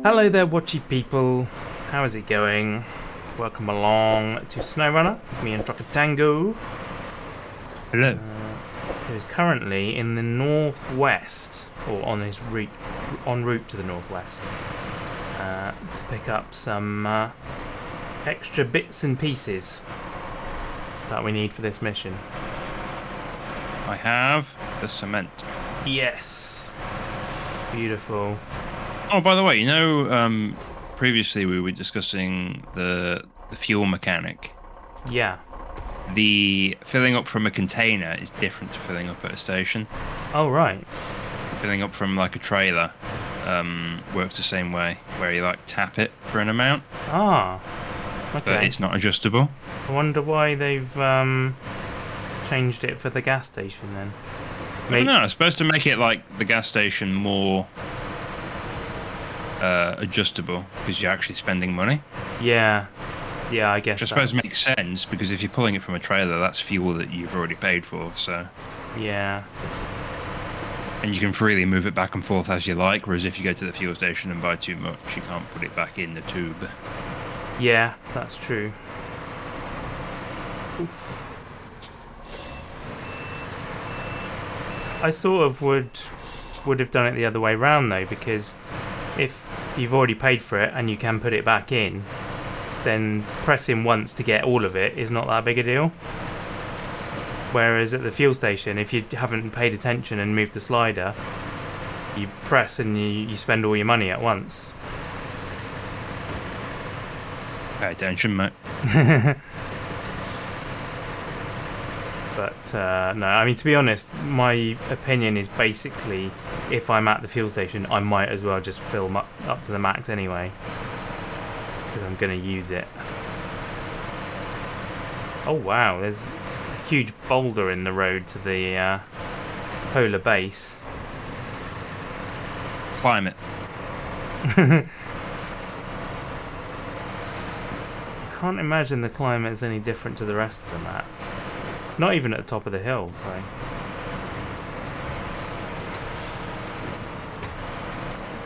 Hello there, watchy people. How is it going? Welcome along to Snowrunner with me and Trucker Tango. Hello. Who is currently in the northwest, or on his route, to the northwest, to pick up some extra bits and pieces that we need for this mission. I have the cement. Yes. Beautiful. Oh, by the way, you know, previously we were discussing the fuel mechanic. Yeah. The filling up from a container is different to filling up at a station. Oh, right. Filling up from like a trailer works the same way, where you like tap it for an amount. Ah. Okay. But it's not adjustable. I wonder why they've changed it for the gas station then. No, it's supposed to make it like the gas station more adjustable because you're actually spending money. Yeah, I guess. Which I suppose makes sense because if you're pulling it from a trailer, that's fuel that you've already paid for. So yeah, and you can freely move it back and forth as you like. Whereas if you go to the fuel station and buy too much, you can't put it back in the tube. Yeah, that's true. Oof. I sort of would have done it the other way round though, because if you've already paid for it and you can put it back in, then pressing once to get all of it is not that big a deal. Whereas at the fuel station, if you haven't paid attention and moved the slider, you press and you spend all your money at once. Pay attention, mate. But no, I mean, to be honest, my opinion is basically if I'm at the fuel station, I might as well just fill up to the max anyway, because I'm going to use it. Oh wow, there's a huge boulder in the road to the polar base. Climate. I can't imagine the climate is any different to the rest of the map. It's not even at the top of the hill, so...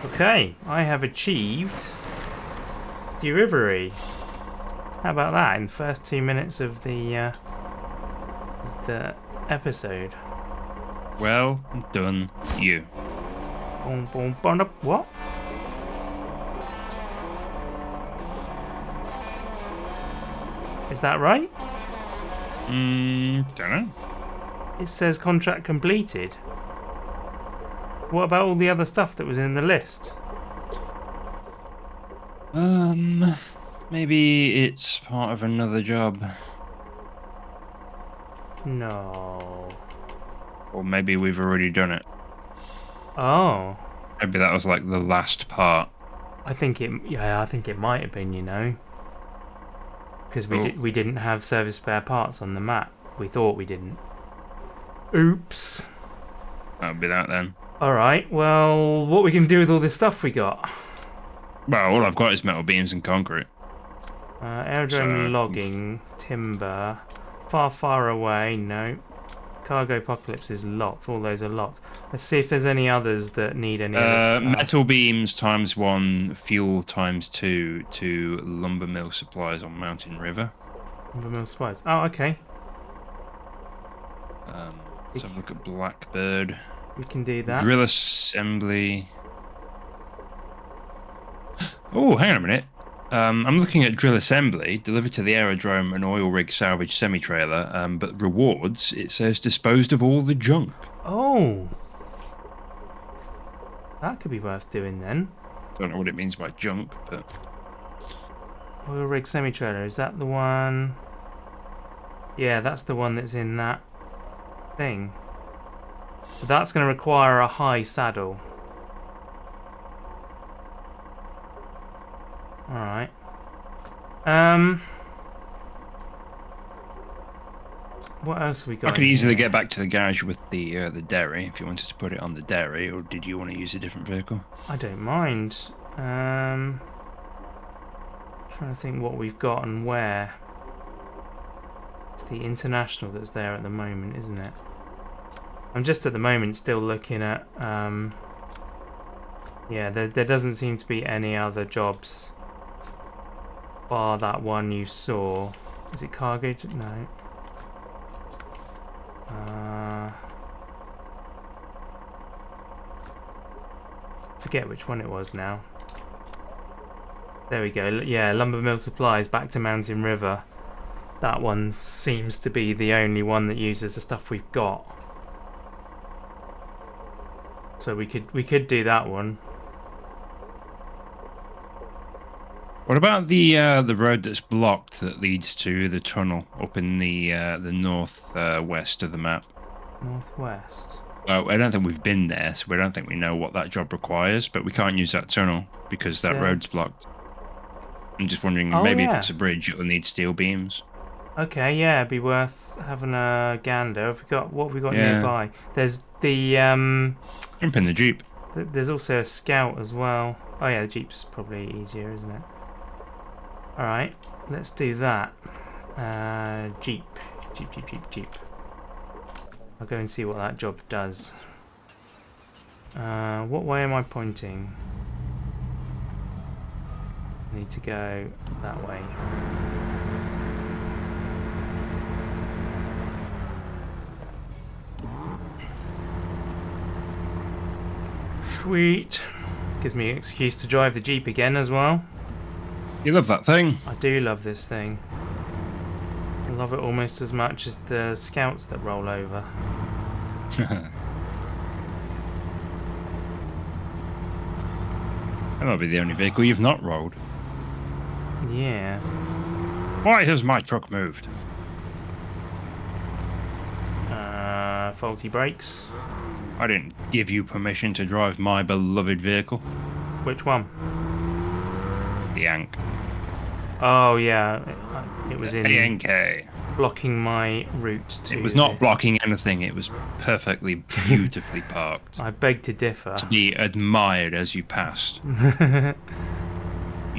Okay, I have achieved delivery. How about that in the first 2 minutes of the episode? Well done, you. Boom, boom, boom, what? Is that right? Don't know. It says contract completed. What about all the other stuff that was in the list? Maybe it's part of another job. No. Or maybe we've already done it. Oh. Maybe that was like the last part. I think it might have been, you know. Because we didn't have service spare parts on the map. We thought we didn't. Oops. That'll be that then. Alright, well, what we can do with all this stuff we got? Well, all I've got is metal beams and concrete. Aerodrome logging, timber, far away, no. Cargo apocalypse is locked, all those are locked. Let's see if there's any others that need any other stuff. Metal beams ×1, fuel ×2 to lumber mill supplies on Mountain River. Lumber mill supplies, oh okay. Let's have a look at Blackbird. We can do that. Drill assembly. Oh, hang on a minute. I'm looking at drill assembly, delivered to the aerodrome and oil rig salvage semi-trailer, but rewards, it says disposed of all the junk. Oh. That could be worth doing then. Don't know what it means by junk, but... Oil rig semi-trailer, is that the one? Yeah, that's the one that's in that thing. So that's going to require a high saddle. Alright. What else have we got? I could easily get back to the garage with the dairy if you wanted to put it on the dairy, or did you want to use a different vehicle? I don't mind. Trying to think what we've got and where. It's the International that's there at the moment, isn't it? I'm just at the moment still looking at Yeah, there doesn't seem to be any other jobs bar that one you saw. Is it cargo? No. Forget which one it was now. There we go. Yeah, lumber mill supplies back to Mountain River. That one seems to be the only one that uses the stuff we've got. So we could do that one. What about the road that's blocked that leads to the tunnel up in the north west of the map? Northwest. Well, I don't think we've been there, so we don't think we know what that job requires, but we can't use that tunnel because that road's blocked. I'm just wondering, maybe if it's a bridge, it will need steel beams. Okay, yeah, it'd be worth having a gander. What have we got nearby? There's the jump in the Jeep. There's also a scout as well. Oh yeah, the Jeep's probably easier, isn't it? All right, let's do that. Jeep. I'll go and see what that job does. What way am I pointing? I need to go that way. Sweet. Gives me an excuse to drive the Jeep again as well. You love that thing. I do love this thing. I love it almost as much as the scouts that roll over. That might be the only vehicle you've not rolled. Yeah. Why has my truck moved? Faulty brakes. I didn't give you permission to drive my beloved vehicle. Which one? The Yank. Oh yeah, it was in the NK. Blocking my route to. It was not blocking anything. It was perfectly beautifully parked. I beg to differ. To be admired as you passed. You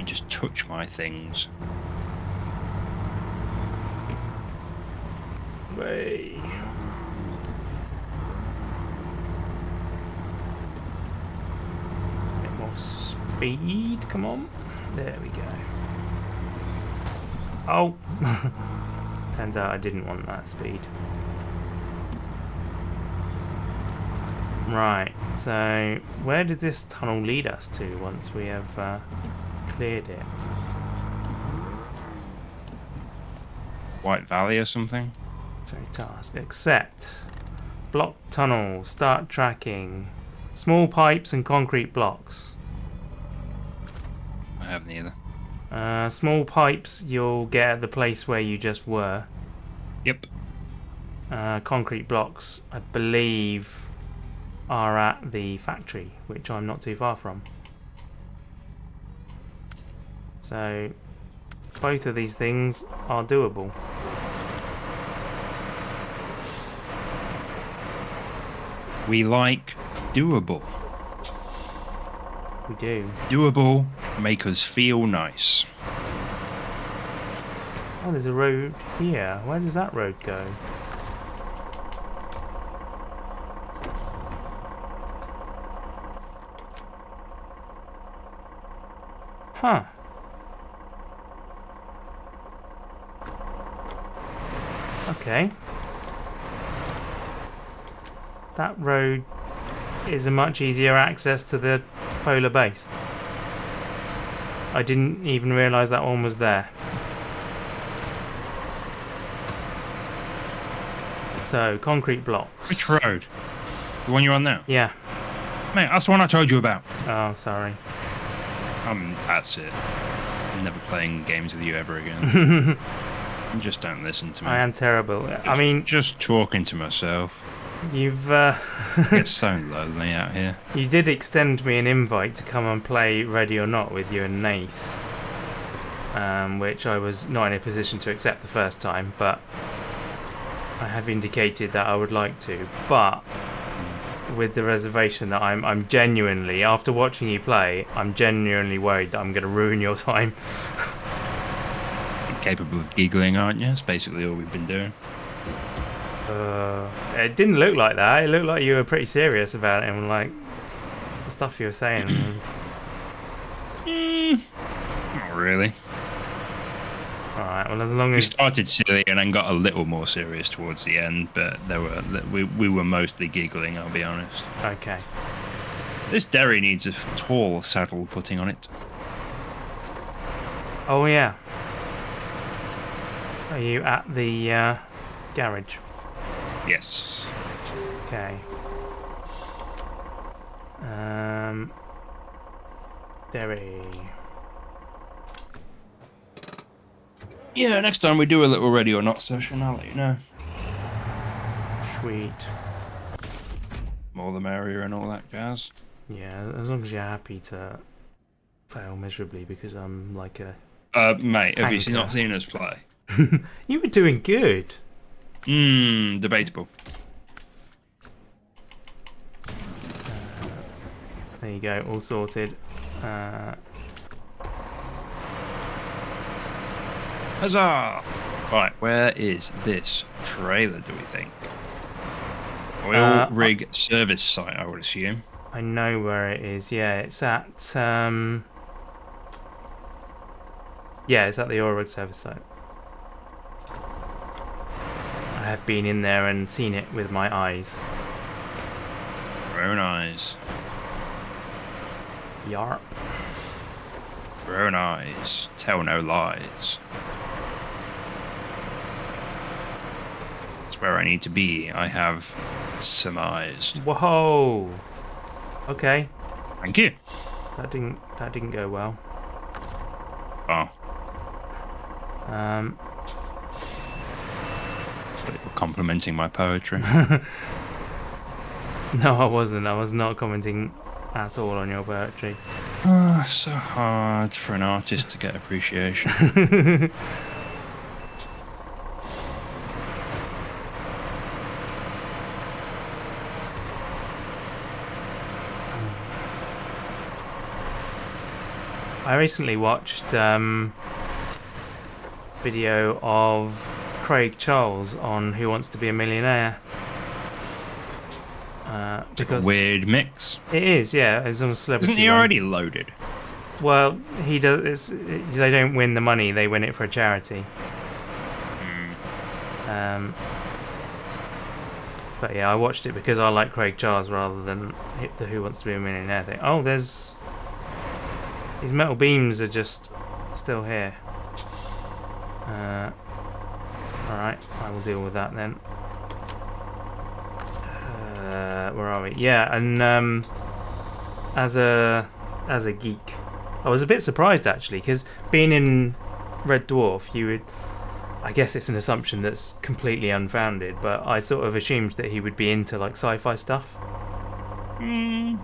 just touch my things. Way. Bit more speed. Come on. There we go. Oh. Turns out I didn't want that speed. Right, so where does this tunnel lead us to once we have cleared it? White Valley or something? Show task. Accept. Block tunnel. Start tracking. Small pipes and concrete blocks. I have neither. Small pipes you'll get at the place where you just were. Yep. Concrete blocks, I believe, are at the factory, which I'm not too far from. So, both of these things are doable. We like doable. We do. Doable make us feel nice. Oh, there's a road here. Where does that road go? Huh. Okay. That road is a much easier access to the polar base. I didn't even realise that one was there. So, concrete blocks. Which road? The one you're on now? Yeah. Mate, that's the one I told you about. Oh, sorry. That's it. I'm never playing games with you ever again. Just don't listen to me. I am terrible. I mean... Just talking to myself. You've... It's so lonely out here. You did extend me an invite to come and play Ready or Not with you and Nath. Which I was not in a position to accept the first time, but I have indicated that I would like to. But with the reservation that I'm genuinely, after watching you play, I'm genuinely worried that I'm going to ruin your time. You're capable of giggling, aren't you? That's basically all we've been doing. It didn't look like that. It looked like you were pretty serious about it and like The stuff you were saying. Not really. Alright, well, as long We as... started silly and then got a little more serious towards the end, but we were mostly giggling, I'll be honest. Okay. This dairy needs a tall saddle putting on it. Oh, yeah. Are you at the garage? Yes. Okay. Derry. Yeah, next time we do a little ready or not session, I'll let you know. Sweet. More the merrier and all that jazz. Yeah, as long as you're happy to fail miserably because I'm like a... Mate, have you Anchor. not seen us play? You were doing good. Debatable. There you go, all sorted. Huzzah! Right, where is this trailer, do we think? Oil rig service site, I would assume. I know where it is. Yeah, it's at yeah, it's at the oil rig service site. I have been in there and seen it with my eyes. Very nice. Yarp. Very nice. Tell no lies. It's where I need to be. I have surmised. Whoa. Okay. Thank you. That didn't go well. Oh, Um. but you were complimenting my poetry. No, I wasn't. I was not commenting at all on your poetry. So hard for an artist to get appreciation. I recently watched video of Craig Charles on Who Wants to Be a Millionaire. Because Weird mix. it is, yeah, it's on a celebrity. Isn't he one. already loaded? Well, he does. They don't win the money; they win it for a charity. But yeah, I watched it because I like Craig Charles rather than the Who Wants to Be a Millionaire thing. Oh, there's these metal beams are just still here. All right, I will deal with that then. Where are we? Yeah, and as a geek, I was a bit surprised actually because being in Red Dwarf, you would. I guess it's an assumption that's completely unfounded, but I sort of assumed that he would be into like sci-fi stuff. And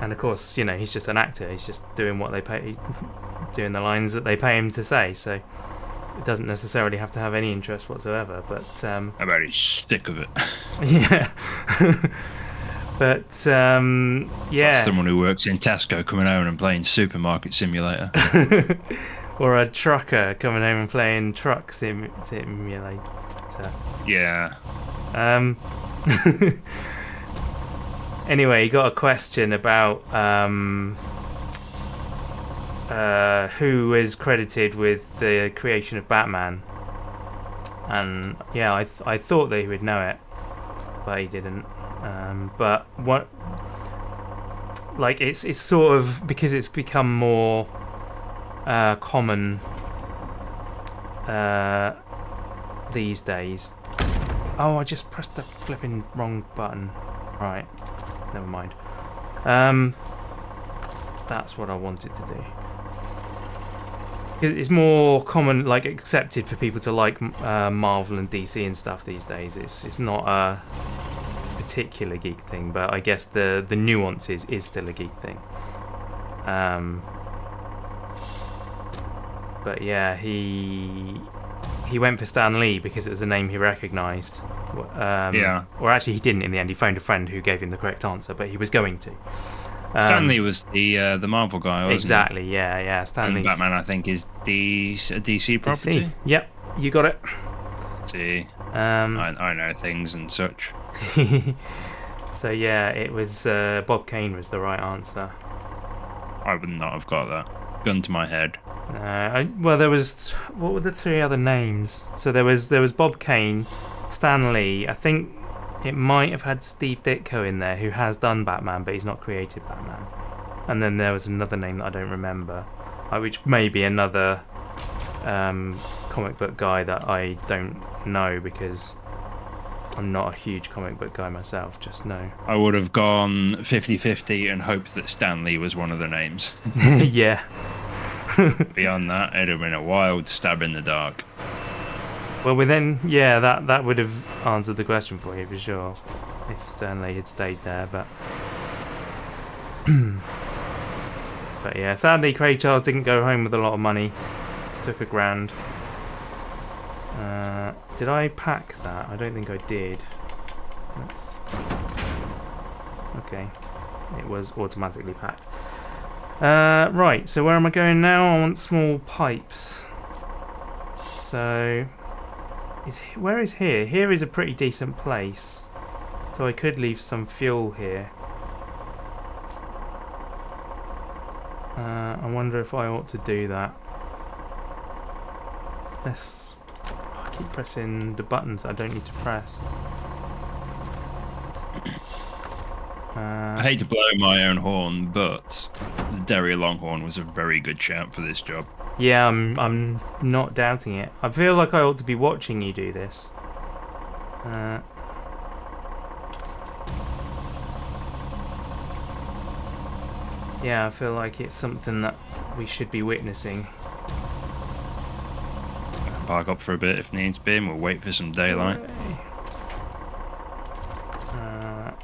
of course, you know, he's just an actor. He's just doing what they pay, doing the lines that they pay him to say. So it doesn't necessarily have to have any interest whatsoever. But I bet he's sick of it. yeah. But yeah. It's like someone who works in Tesco coming home and playing Supermarket Simulator. Or a trucker coming home and playing Truck Simulator. Yeah. Anyway, you got a question about who is credited with the creation of Batman, and yeah, I thought that he would know it, but he didn't. But what, like, it's sort of because it's become more common these days. Oh, I just pressed the flipping wrong button. Right, never mind. That's what I wanted to do. It's more common, like accepted for people to like Marvel and DC and stuff these days. It's not a particular geek thing, but I guess the nuances is still a geek thing. But yeah, he went for Stan Lee because it was a name he recognised. Yeah. Or actually, he didn't in the end. He phoned a friend who gave him the correct answer, but he was going to. Stan Lee was the Marvel guy, wasn't exactly, he? Yeah. Stan Lee. Batman, I think, is a DC property. DC. Yep, you got it. See, I know things and such. So yeah, it was Bob Kane was the right answer. I would not have got that. Gun to my head. Well, there was, what were the three other names? So there was Bob Kane, Stan Lee. I think it might have had Steve Ditko in there, who has done Batman, but he's not created Batman. And then there was another name that I don't remember, which may be another comic book guy that I don't know because I'm not a huge comic book guy myself. Just know. I would have gone 50-50 and hoped that Stanley was one of the names. Yeah. Beyond that, it'd have been a wild stab in the dark. Well, yeah, that would have answered the question for you for sure, if Stanley had stayed there. But but yeah, sadly, Craig Charles didn't go home with a lot of money. Took £1,000. Did I pack that? I don't think I did. Okay, it was automatically packed. Right, so where am I going now? I want small pipes. So, where is here? Here is a pretty decent place. So I could leave some fuel here. I wonder if I ought to do that. I keep pressing the buttons I don't need to press. I hate to blow my own horn, but the Derry Longhorn was a very good shout for this job. Yeah, I'm not doubting it. I feel like I ought to be watching you do this. Yeah, I feel like it's something that we should be witnessing. Park up for a bit if needs be, and we'll wait for some daylight.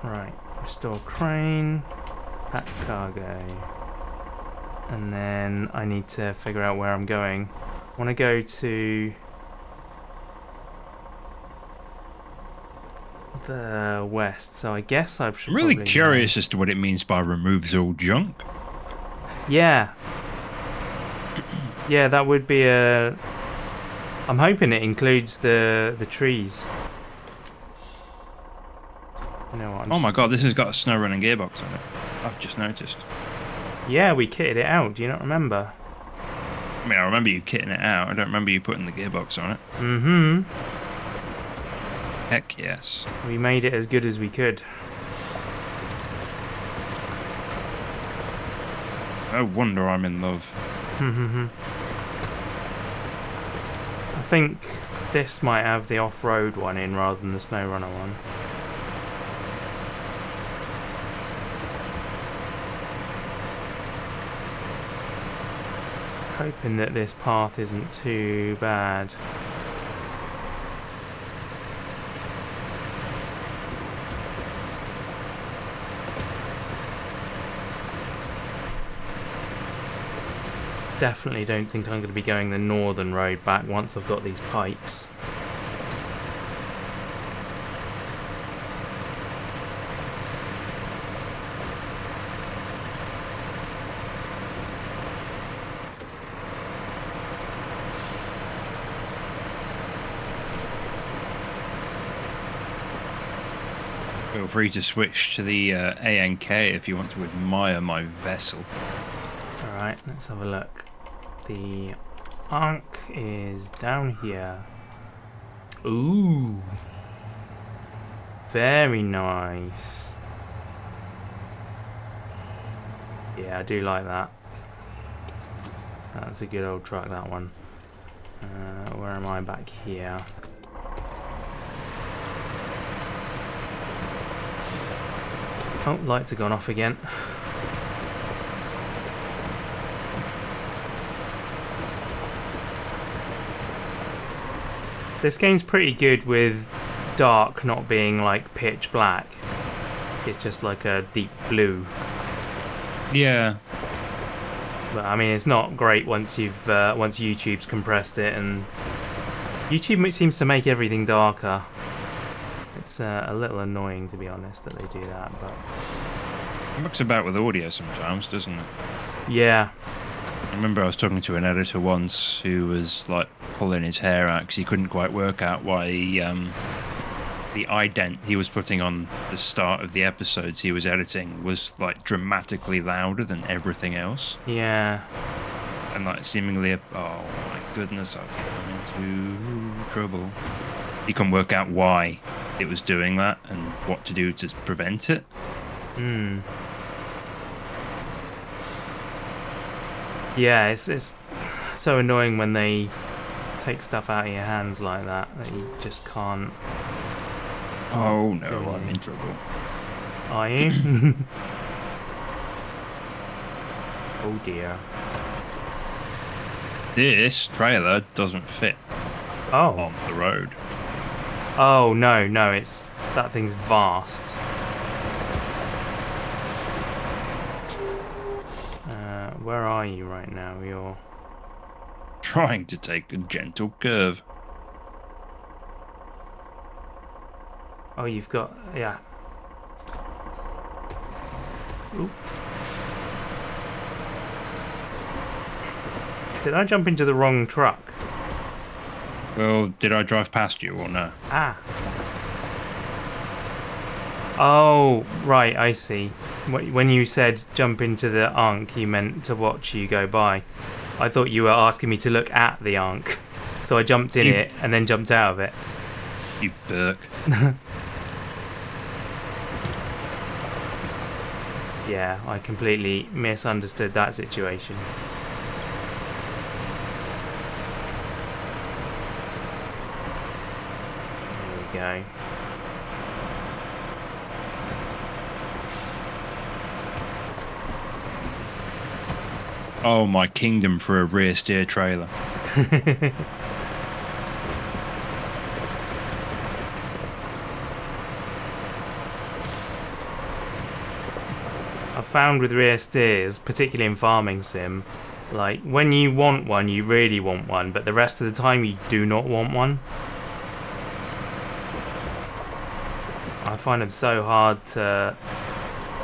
Right, restore crane, pack cargo, and then I need to figure out where I'm going. I want to go to the west, so I guess I should. I'm really curious as to what it means by removes all junk. Yeah. Yeah, that would be a. I'm hoping it includes the trees. You know what? Oh my god, this has got a Snowrunner gearbox on it. I've just noticed. Yeah, we kitted it out. Do you not remember? I mean, I remember you kitting it out. I don't remember you putting the gearbox on it. Mm-hmm. Heck yes. We made it as good as we could. No wonder I'm in love. I think this might have the off-road one in rather than the Snowrunner one. Hoping that this path isn't too bad. Definitely don't think I'm going to be going the northern road back once I've got these pipes. Feel free to switch to the ANK if you want to admire my vessel. Alright, let's have a look. The Ark is down here. Ooh. Very nice. Yeah, I do like that. That's a good old truck, that one. Where am I? Back here. Oh, lights have gone off again. This game's pretty good with dark not being like pitch black. It's just like a deep blue. Yeah. But I mean, it's not great once you've once YouTube's compressed it, and YouTube seems to make everything darker. It's a little annoying, to be honest, that they do that. But It mucks about with audio sometimes, doesn't it? yeah. I remember I was talking to an editor once who was like pulling his hair out because he couldn't quite work out why the ident he was putting on the start of the episodes he was editing was like dramatically louder than everything else. Yeah. And like seemingly, oh my goodness, I've come into trouble. You can work out why it was doing that and what to do to prevent it. Hmm. Yeah, it's so annoying when they take stuff out of your hands like that you just can't. Oh no, I'm in trouble. Are you? Oh dear. This trailer doesn't fit on the road. Oh no, it's that thing's vast. Where are you right now? You're trying to take a gentle curve. Oh, you've got yeah. Oops. Did I jump into the wrong truck? Well, did I drive past you or no? Ah. Oh, right, I see. When you said jump into the Ankh, you meant to watch you go by. I thought you were asking me to look at the Ankh. So I jumped in it and then jumped out of it. You berk. Yeah, I completely misunderstood that situation. There we go. Oh, my kingdom for a rear steer trailer. I've found with rear steers, particularly in farming sim, like when you want one, you really want one, but the rest of the time you do not want one. I find them so hard to,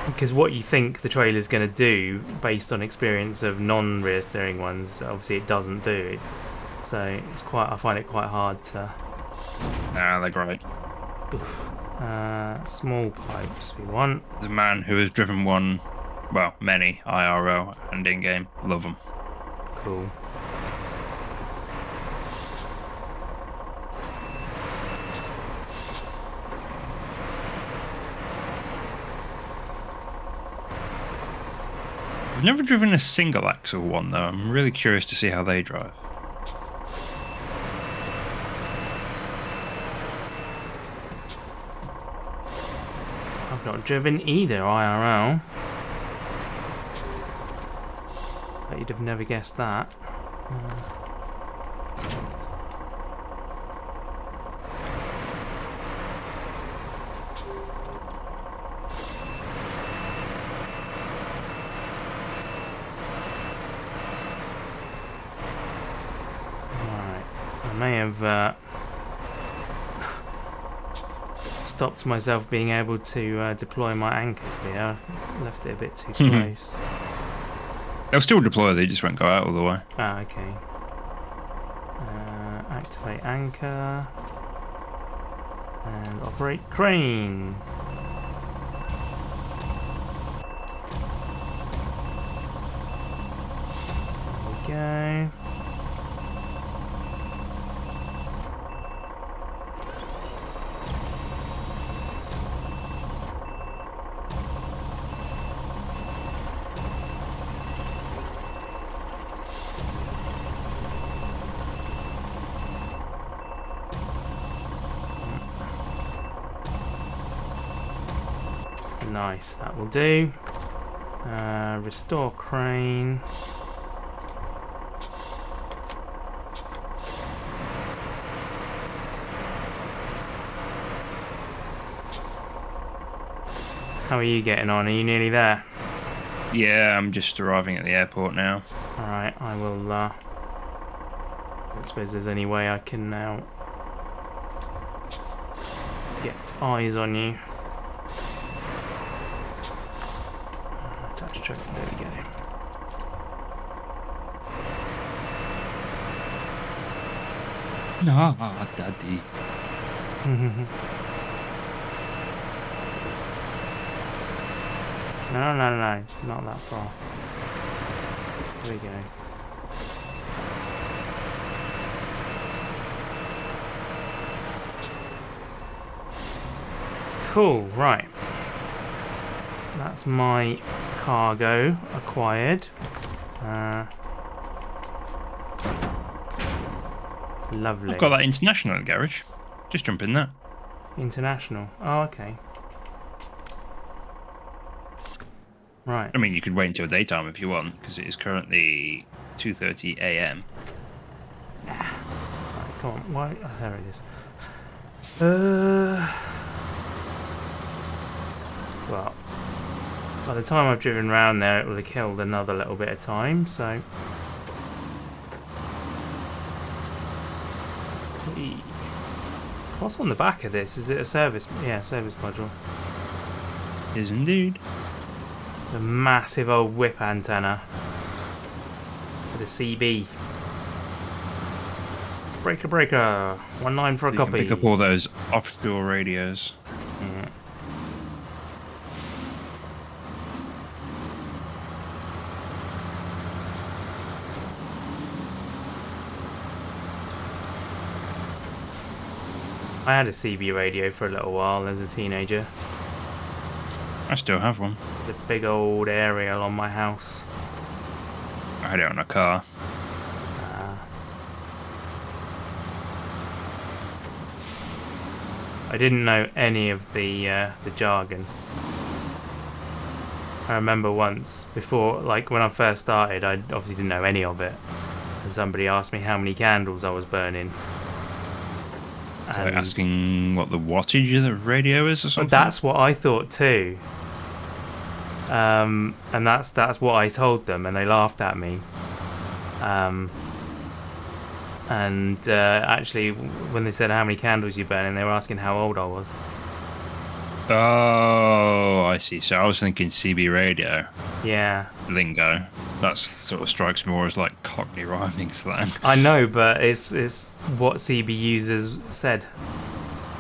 because what you think the trailer's going to do based on experience of non-rear steering ones, obviously it doesn't do it. So it's I find it quite hard to. Nah, they're great. Oof. Small pipes we want. The man who has driven one, well, many IRL and in-game, love them. Cool. I've never driven a single axle one though. I'm really curious to see how they drive. I've not driven either IRL. But you'd have never guessed that. Right, I may have stopped myself being able to deploy my anchors here. Left it a bit too close. They'll still deploy, they just won't go out all the way. Ah, okay. Activate anchor. And operate crane. There we go. Nice, that will do. Restore crane. How are you getting on? Are you nearly there? Yeah, I'm just arriving at the airport now. Alright, I will, I suppose there's any way I can now get eyes on you. Touch truck, there we go. Ah, daddy. No, no, no, no, not that far. Here we go. Cool, right. That's my cargo acquired. Lovely. I've got that international in the garage. Just jump in there. International. Oh, okay. Right. I mean, you could wait until daytime if you want, because it is currently 2:30 a.m. Right, come on. Why? Oh, there it is. Well, by the time I've driven around there, it will have killed another little bit of time, so... What's on the back of this? Is it a service? Yeah, service module. Is indeed. The massive old whip antenna for the CB. Breaker, breaker. 1.9 for a You copy. can pick up all those offshore radios. Yeah. I had a CB radio for a little while as a teenager. I still have one. The big old aerial on my house. I had it on a car. I didn't know any of the jargon. I remember once before, like when I first started, I obviously didn't know any of it, and somebody asked me how many candles I was burning. So asking what the wattage of the radio is or something? That's what I thought too. And that's what I told them, and they laughed at me. Actually, when they said how many candles you burning, they were asking how old I was. Oh, I see. So I was thinking CB radio. Yeah. Lingo. That sort of strikes me more as like Cockney rhyming slang. I know, but it's what CB users said.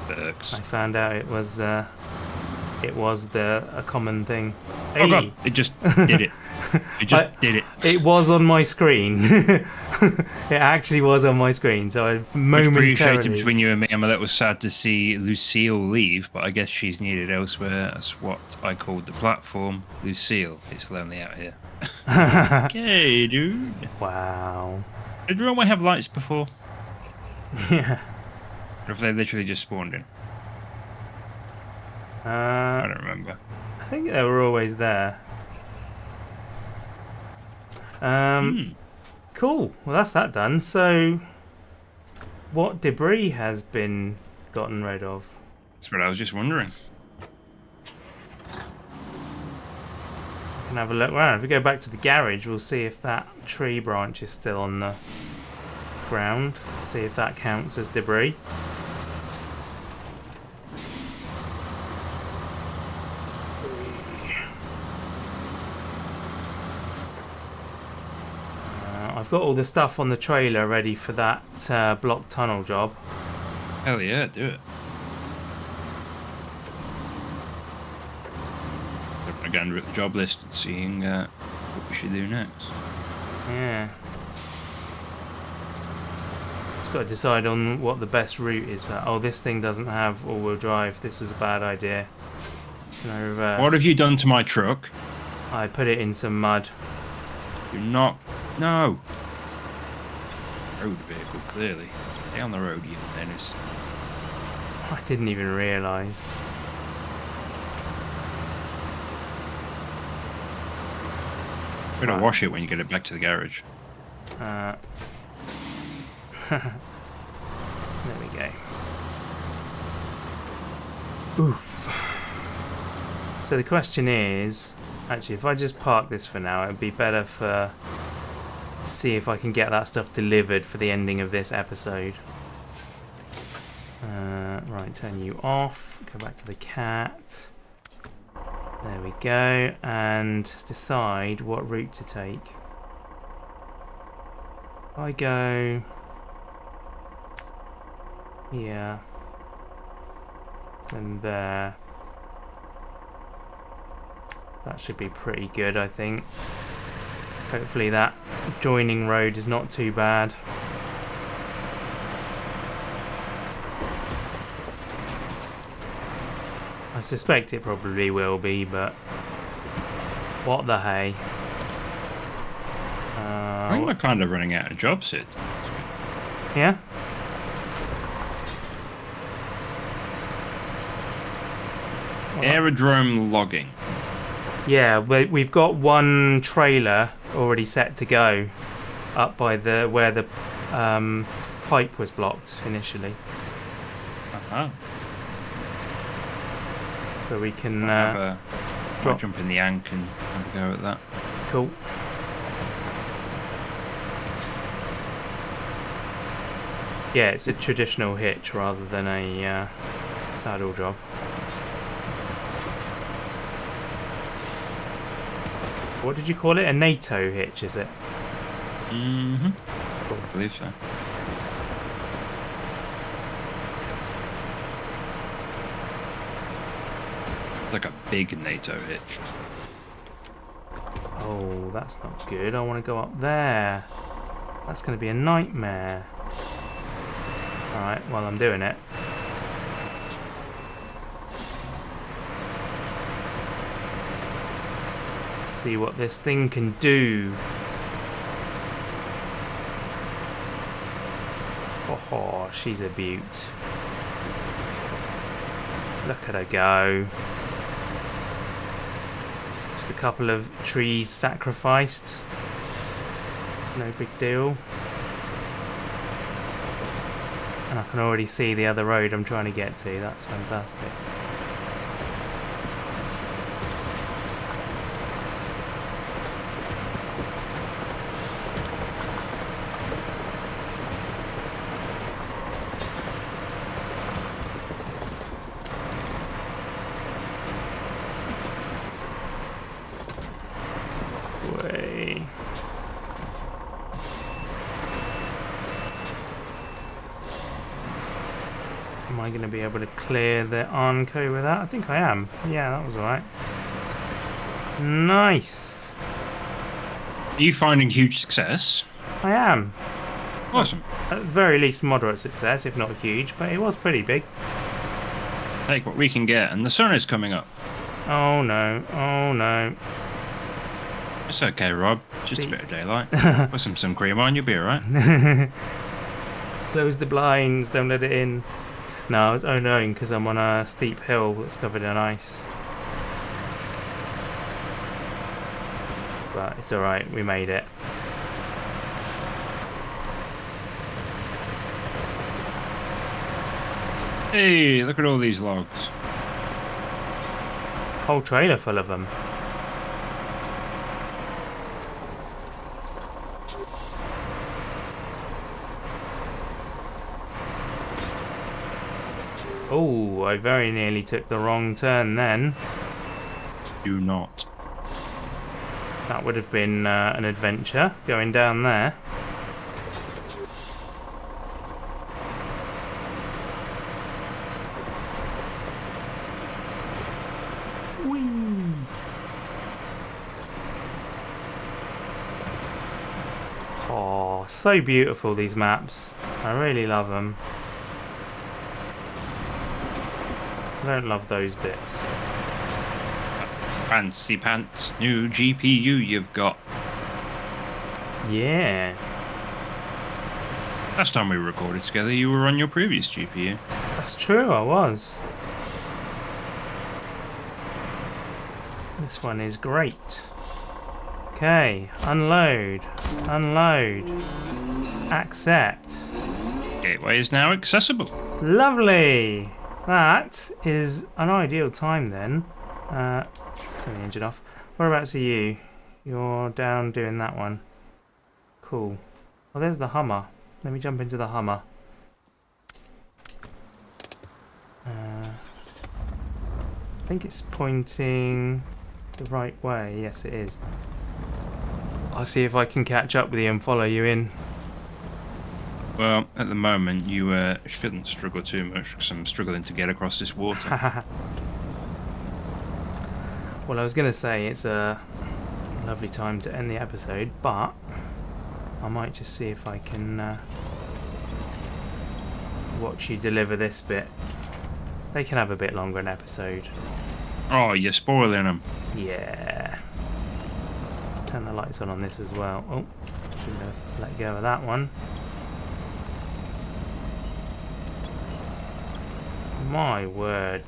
Burks. I found out it was a common thing. Oh Hey. god, it just did it. It just did it. It was on my screen. It actually was on my screen, so I momentarily... Which appreciated between you and me, Emma. That was sad to see Lucille leave, but I guess she's needed elsewhere. That's what I called the platform. Lucille, it's lonely out here. Okay, dude. Wow. Did Runway have lights before? Yeah. Or have they literally just spawned in? I don't remember. I think they were always there. Cool. Well, that's that done. So, what debris has been gotten rid of? That's what I was just wondering. I can have a look around. If we go back to the garage, we'll see if that tree branch is still on the ground. See if that counts as debris. I've got all the stuff on the trailer ready for that block tunnel job. Hell yeah, do it. I'm going to look at the job list and seeing what we should do next. Yeah. Just got to decide on what the best route is. Oh, this thing doesn't have all-wheel drive. This was a bad idea. Can I reverse? What have you done to my truck? I put it in some mud. Do not. No. Road vehicle, clearly. Stay on the road, you menace. I didn't even realise. We're gonna wash it when you get it back to the garage. There we go. Oof. So the question is, actually, if I just park this for now, it'd be better to see if I can get that stuff delivered for the ending of this episode. Right, turn you off. Go back to the cat. There we go, and decide what route to take. I go here, and there. That should be pretty good, I think. Hopefully that joining road is not too bad. I suspect it probably will be, but what the hey? I think we're kind of running out of jobs here. Yeah? Aerodrome logging. Yeah, we've got one trailer already set to go up by where the pipe was blocked initially. Uh-huh. So we can I'll jump in the Ank and have a go at that. Cool. Yeah, it's a traditional hitch rather than a saddle job. What did you call it? A NATO hitch, is it? Mm-hmm. Cool. I believe so. It's like a big NATO hitch. Oh, that's not good. I want to go up there. That's going to be a nightmare. Alright, well, I'm doing it. See what this thing can do. Oh, she's a beaut. Look at her go. Just a couple of trees sacrificed. No big deal. And I can already see the other road I'm trying to get to. That's fantastic. Way. Am I going to be able to clear the Arnco with that? I think I am. Yeah, that was alright. Nice. Are you finding huge success? I am. Awesome. At the very least moderate success, if not huge, but it was pretty big. Take what we can get, and the sun is coming up. Oh no, oh no. It's okay, Rob. It's just a bit of daylight. Put some sun cream on, you'll be alright. Close the blinds, don't let it in. No, I was unknown because I'm on a steep hill that's covered in ice. But it's alright, we made it. Hey, look at all these logs. Whole trailer full of them. Oh, I very nearly took the wrong turn then. Do not. That would have been an adventure, going down there. Whee! Oh, so beautiful, these maps. I really love them. I don't love those bits. Fancy pants, new GPU you've got. Yeah, Last time we recorded together, you were on your previous GPU. that's true, I was. This one is great. Okay, unload, unload, accept. Gateway is now accessible. Lovely! That is an ideal time then. Let's turn the engine off. Whereabouts are you? You're down doing that one. Cool. Well, there's the Hummer. Let me jump into the Hummer. I think it's pointing the right way. Yes, it is. I'll see if I can catch up with you and follow you in. Well, at the moment, you shouldn't struggle too much because I'm struggling to get across this water. Well, I was going to say it's a lovely time to end the episode, but I might just see if I can watch you deliver this bit. They can have a bit longer an episode. Oh, you're spoiling them. Yeah. Let's turn the lights on this as well. Oh, should have let go of that one. My word.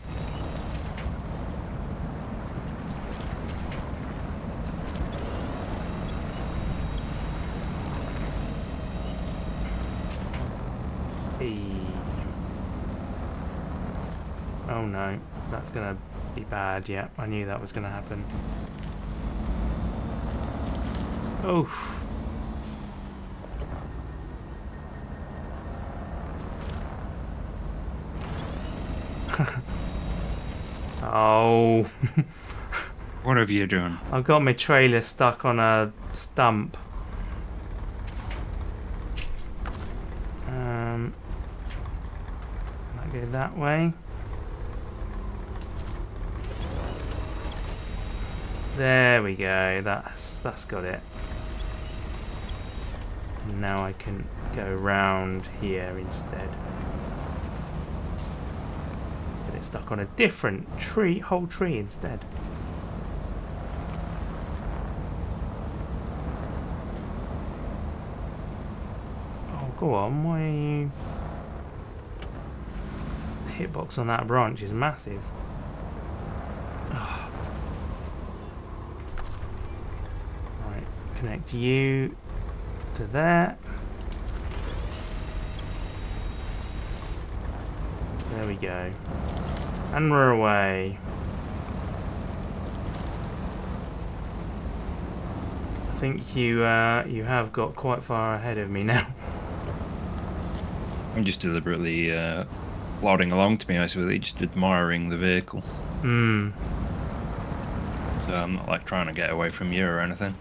Oh no, that's gonna be bad. Yeah, I knew that was gonna happen. Oof. Oh. What have you done? I've got my trailer stuck on a stump. Might go that way. There we go. That's got it. And now I can go round here instead. Get it stuck on a different whole tree instead. Oh, go on. Why are you? The hitbox on that branch is massive. Oh. Right, connect you to there. There we go. And we're away. I think you have got quite far ahead of me now. I'm just deliberately plodding along, to be honest with you, just admiring the vehicle. Hmm. So I'm not like trying to get away from you or anything.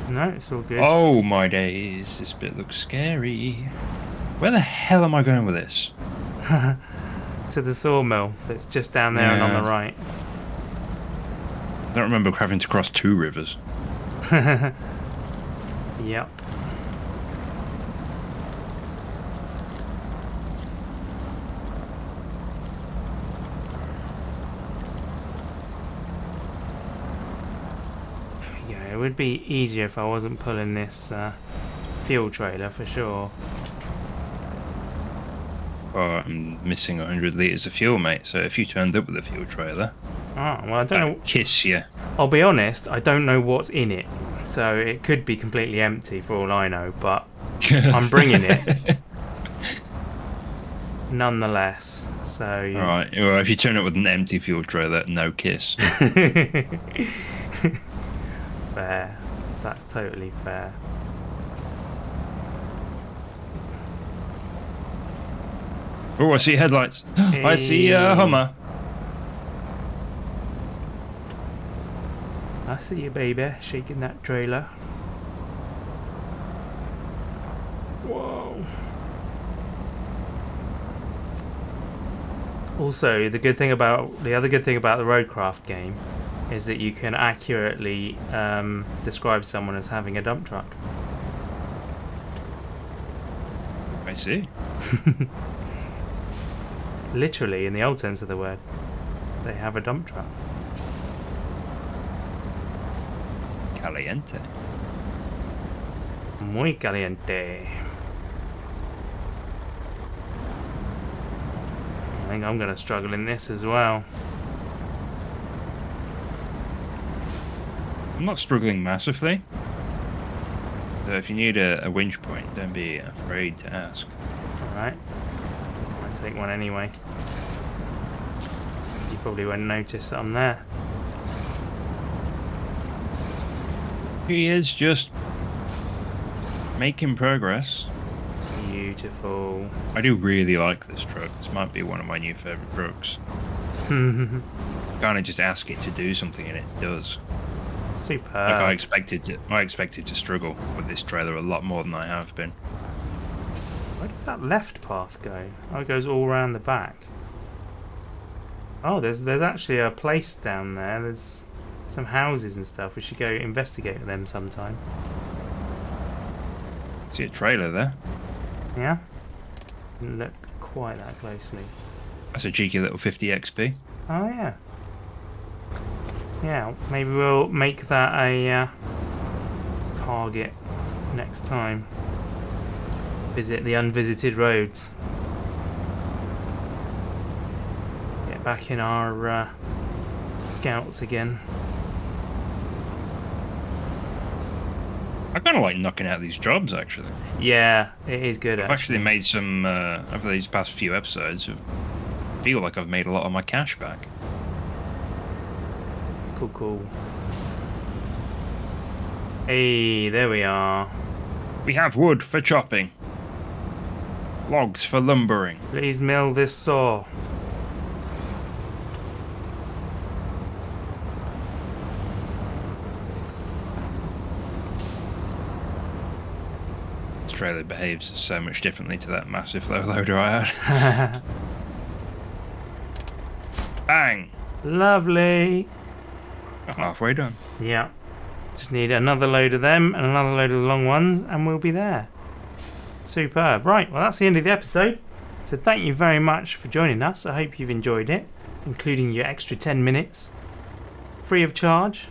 No, it's all good. Oh my days, this bit looks scary. Where the hell am I going with this? To the sawmill that's just down there and on the right. I don't remember having to cross 2 rivers. Yep. It would be easier if I wasn't pulling this fuel trailer for sure. Oh, I'm missing 100 litres of fuel, mate. So if you turned up with a fuel trailer, Oh, well, I don't know. kiss you. I'll be honest, I don't know what's in it. So it could be completely empty for all I know, but I'm bringing it. Nonetheless, so... Alright, well, if you turn up with an empty fuel trailer, no kiss. Fair. That's totally fair. Oh, I see headlights. I see a Hummer. I see you, baby, shaking that trailer. Whoa. Also, the other good thing about the Roadcraft game is that you can accurately describe someone as having a dump truck. I see. Literally, in the old sense of the word, they have a dump truck. Caliente. Muy caliente. I think I'm going to struggle in this as well. I'm not struggling massively. So if you need a winch point, don't be afraid to ask. Alright. I'll take one anyway. You probably won't notice that I'm there. He is just making progress. Beautiful. I do really like this truck. This might be one of my new favourite trucks. Kind of just ask it to do something and it does. Superb. Like I expected to struggle with this trailer a lot more than I have been. Where does that left path go? Oh, it goes all around the back. Oh, there's actually a place down there. There's some houses and stuff. We should go investigate them sometime. See a trailer there. Yeah? Didn't look quite that closely. That's a cheeky little 50 XP. Oh, yeah. Yeah, maybe we'll make that a target next time. Visit the unvisited roads. Get back in our scouts again. I kind of like knocking out these jobs, actually. Yeah, it is good. I've actually made some, over these past few episodes, I feel like I've made a lot of my cash back. Cool, cool. Hey, there we are. We have wood for chopping. Logs for lumbering. Please mill this saw. This trailer behaves so much differently to that massive low loader I had. Bang! Lovely. Halfway done. Yeah. Just need another load of them and another load of the long ones and we'll be there. Superb. Right, well that's the end of the episode. So thank you very much for joining us. I hope you've enjoyed it, including your extra 10 minutes. Free of charge.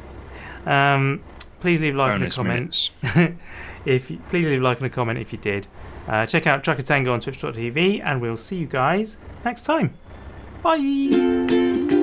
Please leave a like and a comment. Please leave a like and a comment if you did. Check out Trucker Tango on twitch.tv and we'll see you guys next time. Bye!